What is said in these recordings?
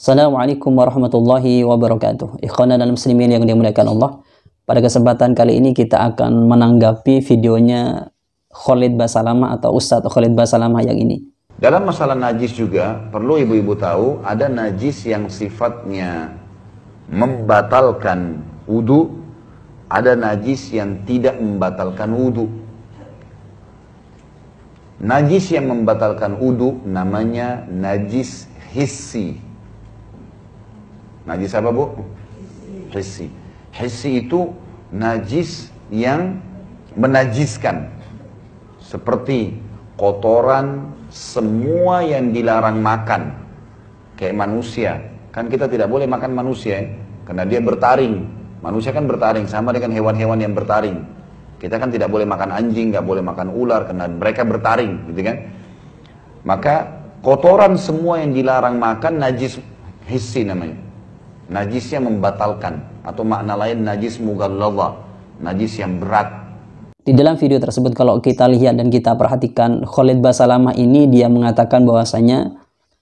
Assalamualaikum warahmatullahi wabarakatuh. Ikhwanan dan muslimin yang dimuliakan Allah. Pada kesempatan kali ini kita akan menanggapi videonya Khalid Basalamah atau Ustadz Khalid Basalamah yang ini. Dalam masalah najis juga perlu ibu-ibu tahu, ada najis yang sifatnya membatalkan wudu, ada najis yang tidak membatalkan wudu. Najis yang membatalkan wudu namanya najis hissi. Najis apa, Bu? Hissi. Hissi itu najis yang menajiskan, seperti kotoran, semua yang dilarang makan, kayak manusia. Kan kita tidak boleh makan manusia ya? Karena dia bertaring. Manusia kan bertaring, sama dengan hewan-hewan yang bertaring. Kita kan tidak boleh makan anjing, nggak boleh makan ular, karena mereka bertaring, gitu kan? Maka kotoran semua yang dilarang makan najis hissi namanya. Najis yang membatalkan, atau makna lain najis mughalladha, najis yang berat. Di dalam video tersebut kalau kita lihat dan kita perhatikan, Khalid Basalamah ini dia mengatakan bahwasanya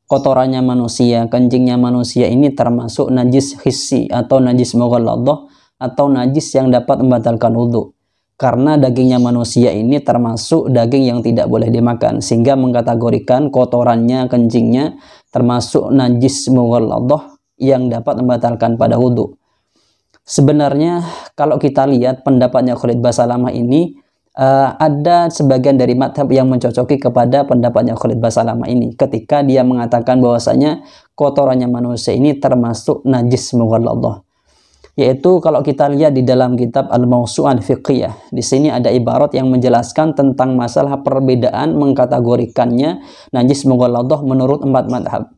kotorannya manusia, kencingnya manusia ini termasuk najis hissi atau najis mughalladha atau najis yang dapat membatalkan wudhu. Karena dagingnya manusia ini termasuk daging yang tidak boleh dimakan, sehingga mengkategorikan kotorannya, kencingnya termasuk najis mughalladha yang dapat membatalkan pada wudhu. Sebenarnya kalau kita lihat pendapatnya Khalid Basalamah ini, ada sebagian dari madhab yang mencocoki kepada pendapatnya Khalid Basalamah ini ketika dia mengatakan bahwasanya kotorannya manusia ini termasuk najis mughalladha. Yaitu kalau kita lihat di dalam kitab Al-Mawsu'ah Al-Fiqhiyah, di sini ada ibarat yang menjelaskan tentang masalah perbedaan mengkategorikannya najis mughalladha menurut 4 madhab.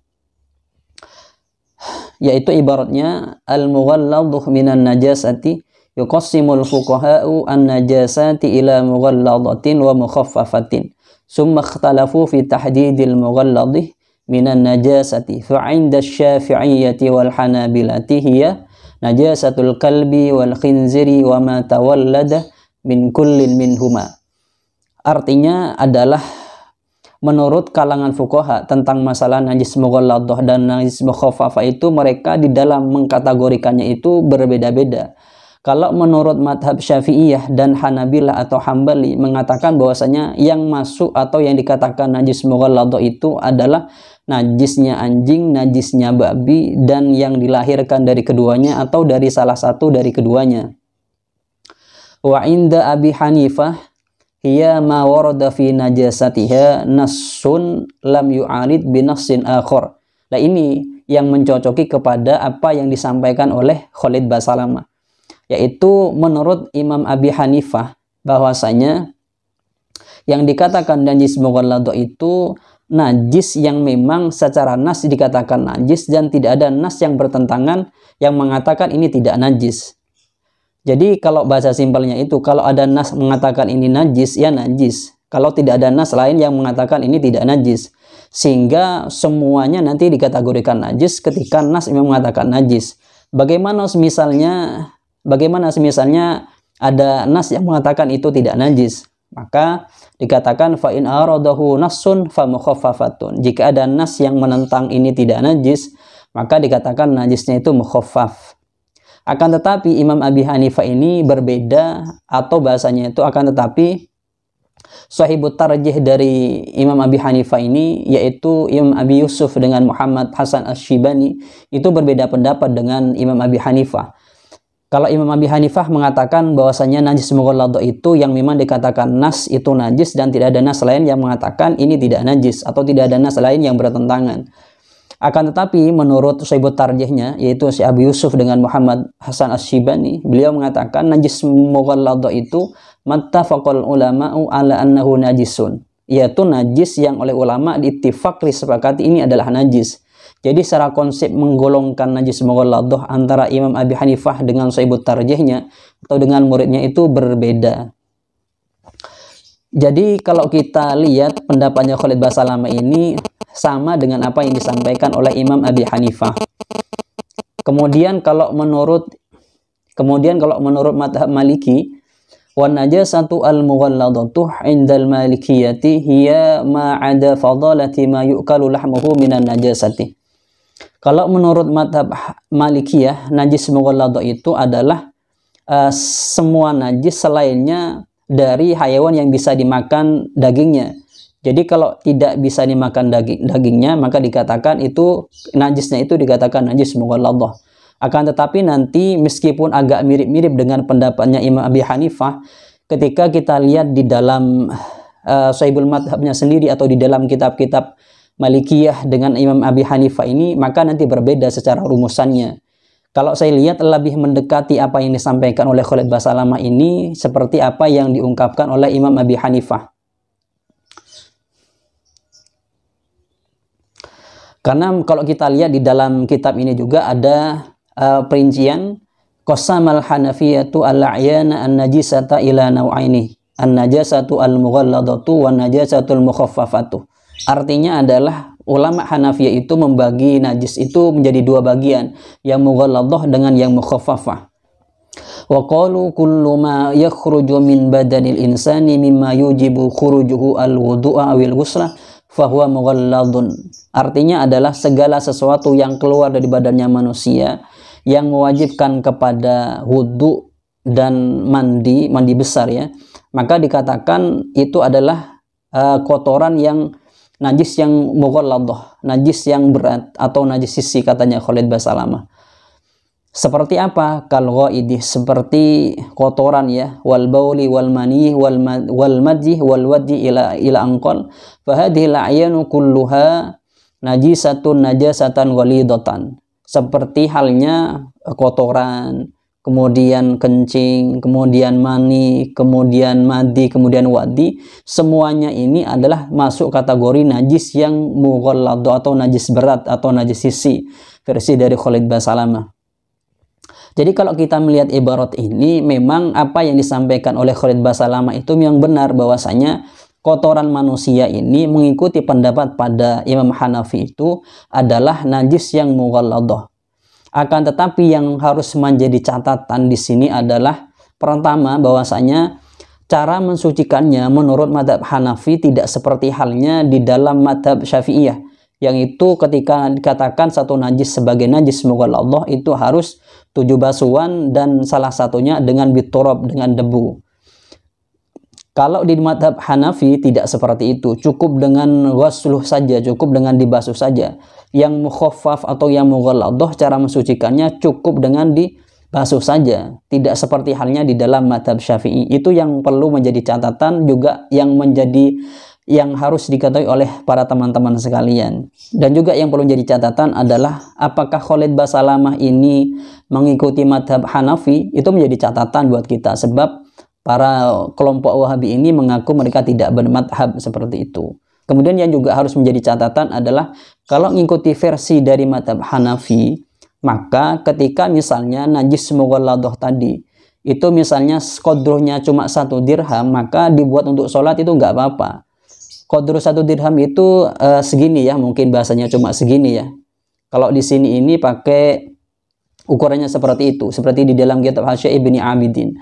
Yaitu ibaratnya al-mughalladhu minan najasati yuqassimul fuqaha'u an-najasati ila mughalladhatin wa mukhaffafatin summa ikhtalafu fi tahdidil mughalladhi minan najasati fa 'inda asy-syafi'iyyati wal hanabilati hiya najasatul kalbi wal khinziri wa ma tawallada min kullin minhuma. Artinya adalah menurut kalangan fuqaha tentang masalah najis mughalladhah dan najis mukhaffafah itu mereka di dalam mengkategorikannya itu berbeda-beda. Kalau menurut madhab Syafi'iyah dan Hanabilah atau Hambali mengatakan bahwasanya yang masuk atau yang dikatakan najis mughalladhah itu adalah najisnya anjing, najisnya babi, dan yang dilahirkan dari keduanya atau dari salah satu dari keduanya. Wa inda Abi Hanifah hiya ma warada fi najasatiha nassun lam yu'arid binassin akhar. Nah ini yang mencocoki kepada apa yang disampaikan oleh Khalid Basalamah, yaitu menurut Imam Abi Hanifah bahwasanya yang dikatakan najis mughalladhah itu najis yang memang secara nas dikatakan najis dan tidak ada nas yang bertentangan yang mengatakan ini tidak najis. Jadi kalau bahasa simpelnya itu, kalau ada nas mengatakan ini najis, ya najis. Kalau tidak ada nas lain yang mengatakan ini tidak najis. Sehingga semuanya nanti dikategorikan najis ketika nas memang mengatakan najis. Bagaimana semisalnya ada nas yang mengatakan itu tidak najis? Maka dikatakan fa in aradahu nassun fa mukhaffafatun. Jika ada nas yang menentang ini tidak najis, maka dikatakan najisnya itu mukhaffaf. Akan tetapi Imam Abi Hanifah ini berbeda, atau bahasanya itu akan tetapi sahibut tarjih dari Imam Abi Hanifah ini, yaitu Imam Abi Yusuf dengan Muhammad Hasan Asy-Syibani, itu berbeda pendapat dengan Imam Abi Hanifah. Kalau Imam Abi Hanifah mengatakan bahwasanya najis mughalladhah itu yang memang dikatakan nas itu najis dan tidak ada nas lain yang mengatakan ini tidak najis atau tidak ada nas lain yang bertentangan. Akan tetapi menurut sahibut tarjihnya, yaitu si Abu Yusuf dengan Muhammad Hasan Asy-Syibani, beliau mengatakan najis mughalladhah itu mattafaqal ulama'u ala annahu najisun, yaitu najis yang oleh ulama diittifaq disepakati ini adalah najis. Jadi secara konsep menggolongkan najis mughalladhah antara Imam Abi Hanifah dengan sahibut tarjihnya atau dengan muridnya itu berbeda. Jadi kalau kita lihat pendapatnya Khalid Basalamah ini sama dengan apa yang disampaikan oleh Imam Abi Hanifah. Kemudian kalau menurut madhab Maliki, wan najasatu al-mughalladhatu 'indal malikiyati hiya ma 'ada fadalati ma yu'kalu lahmuhu minan najasati. Kalau menurut madhab Malikiyah, najis mughalladhah itu adalah semua najis selainnya dari hayawan yang bisa dimakan dagingnya. Jadi kalau tidak bisa dimakan dagingnya, maka dikatakan itu najisnya itu dikatakan najis mughalladhah. Akan tetapi nanti meskipun agak mirip-mirip dengan pendapatnya Imam Abi Hanifah, ketika kita lihat di dalam Sahihul Madhabnya sendiri atau di dalam kitab-kitab Malikiyah dengan Imam Abi Hanifah ini, maka nanti berbeda secara rumusannya. Kalau saya lihat lebih mendekati apa yang disampaikan oleh Khalid Basalamah ini seperti apa yang diungkapkan oleh Imam Abi Hanifah. Karena kalau kita lihat di dalam kitab ini juga ada perincian qasamal hanafiyatu al-a'yana an-najisata ila naw'aini, an-najasatu al-mughalladatu wan najasatul mukhaffafatu. Artinya adalah ulama Hanafiyah itu membagi najis itu menjadi dua bagian, yang mughalladhah dengan yang mukhaffafah. Wa qalu kullu ma yakhruju min badanil insani mimma yujibu khurujuhu al-wudu'a awil ghusla fahuwa mughalladhun. Artinya adalah segala sesuatu yang keluar dari badannya manusia yang mewajibkan kepada wudu dan mandi besar ya, maka dikatakan itu adalah kotoran yang najis yang mughalladhah, najis yang berat atau najis sisi, katanya Khalid Basalamah. Seperti apa? Kal ghaidih, seperti kotoran ya, wal bauli wal mani wal madhi wal wadi ila anqal. Fa hadhihi al-a'yanu kulluha najisatun najasatan ghalidatan. Seperti halnya kotoran, kemudian kencing, kemudian mani, kemudian madi, kemudian wadi, semuanya ini adalah masuk kategori najis yang mughalladhah atau najis berat atau najis sisi, versi dari Khalid Basalamah. Jadi kalau kita melihat ibarat ini, memang apa yang disampaikan oleh Khalid Basalamah itu yang benar, bahwasanya kotoran manusia ini mengikuti pendapat pada Imam Hanafi itu adalah najis yang mughalladhah. Akan tetapi yang harus menjadi catatan di sini adalah pertama, bahwasanya cara mensucikannya menurut madhab Hanafi tidak seperti halnya di dalam madhab Syafi'iyah, yang itu ketika dikatakan satu najis sebagai najis mughalladhah itu harus 7 basuhan dan salah satunya dengan biturab, dengan debu. Kalau di madhab Hanafi tidak seperti itu, cukup dengan ghusluh saja, cukup dengan dibasuh saja. Yang mukhaffaf atau yang mughalladhah, cara mensucikannya cukup dengan dibasuh saja, tidak seperti halnya di dalam madhab Syafi'i. Itu yang perlu menjadi catatan juga, yang harus diketahui oleh para teman-teman sekalian. Dan juga yang perlu menjadi catatan adalah apakah Khalid Basalamah ini mengikuti madhab Hanafi, itu menjadi catatan buat kita, sebab para kelompok Wahabi ini mengaku mereka tidak bermadhab seperti itu. Kemudian yang juga harus menjadi catatan adalah kalau mengikuti versi dari madhab Hanafi, maka ketika misalnya najis mughalladhah tadi itu misalnya qadruhnya cuma 1 dirham, maka dibuat untuk sholat itu nggak apa-apa. Qadru 1 dirham itu segini ya, mungkin bahasanya cuma segini ya. Kalau di sini ini pakai ukurannya seperti itu, seperti di dalam kitab Hasyiah Ibni Abidin.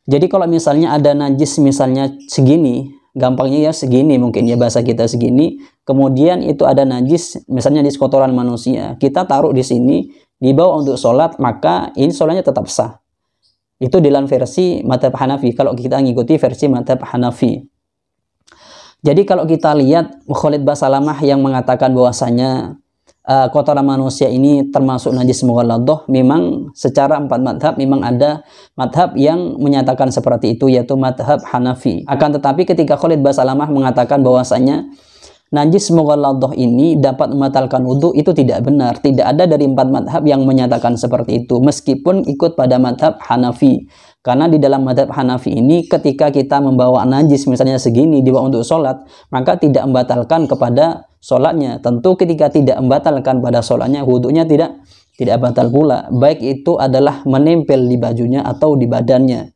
Jadi kalau misalnya ada najis misalnya segini, gampangnya ya segini mungkin ya bahasa kita segini, kemudian itu ada najis misalnya di kotoran manusia, kita taruh di sini, dibawa untuk sholat, maka ini sholatnya tetap sah. Itu dalam versi madhab Hanafi, kalau kita ngikuti versi madhab Hanafi. Jadi kalau kita lihat Khalid Basalamah yang mengatakan bahwasanya kotoran manusia ini termasuk najis mughalladhah, memang secara 4 madhab memang ada madhab yang menyatakan seperti itu, yaitu madhab Hanafi. Akan tetapi ketika Khalid Basalamah mengatakan bahwasanya najis mughalladhah ini dapat membatalkan wudhu, itu tidak benar. Tidak ada dari 4 madhab yang menyatakan seperti itu, meskipun ikut pada madhab Hanafi. Karena di dalam madhab Hanafi ini ketika kita membawa najis misalnya segini dibawa untuk sholat, maka tidak membatalkan kepada sholatnya. Tentu ketika tidak membatalkan pada sholatnya, wudhunya tidak batal pula, baik itu adalah menempel di bajunya atau di badannya.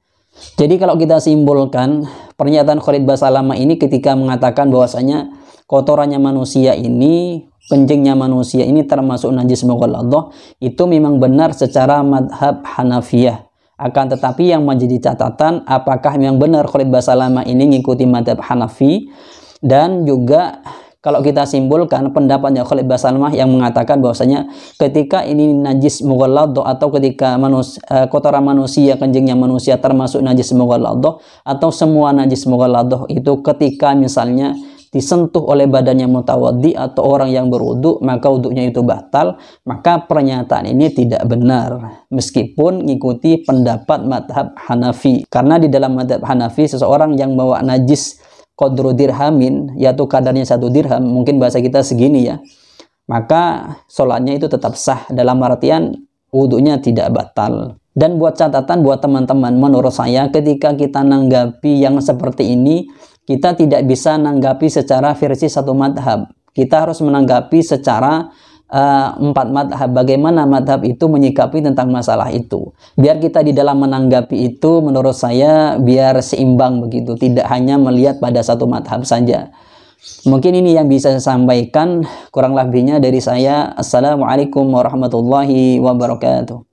Jadi kalau kita simpulkan pernyataan Khalid Basalamah ini ketika mengatakan bahwasanya kotorannya manusia ini, kencingnya manusia ini termasuk najis mughalladhah, itu memang benar secara madhab Hanafiyah. Akan tetapi yang menjadi catatan, apakah memang benar Khalid Basalamah ini mengikuti madhab Hanafi, dan juga kalau kita simpulkan pendapatnya Khalid Basalamah yang mengatakan bahwasanya ketika ini najis mughalladhah atau ketika kotoran manusia, kencingnya manusia termasuk najis mughalladhah atau semua najis mughalladhah itu ketika misalnya disentuh oleh badannya mutawaddi atau orang yang berwudu, maka wudunya itu batal, maka pernyataan ini tidak benar meskipun mengikuti pendapat madhab Hanafi. Karena di dalam madhab Hanafi seseorang yang bawa najis qadru dirhamin, yaitu kadarnya 1 dirham, mungkin bahasa kita segini ya, maka sholatnya itu tetap sah, dalam artian wudunya tidak batal. Dan buat catatan buat teman-teman, menurut saya ketika kita nanggapi yang seperti ini, kita tidak bisa nanggapi secara versi satu madhab, kita harus menanggapi secara 4 madhab, bagaimana madhab itu menyikapi tentang masalah itu. Biar kita di dalam menanggapi itu, menurut saya biar seimbang begitu, tidak hanya melihat pada satu madhab saja. Mungkin ini yang bisa saya sampaikan, kurang lebihnya dari saya. Assalamualaikum warahmatullahi wabarakatuh.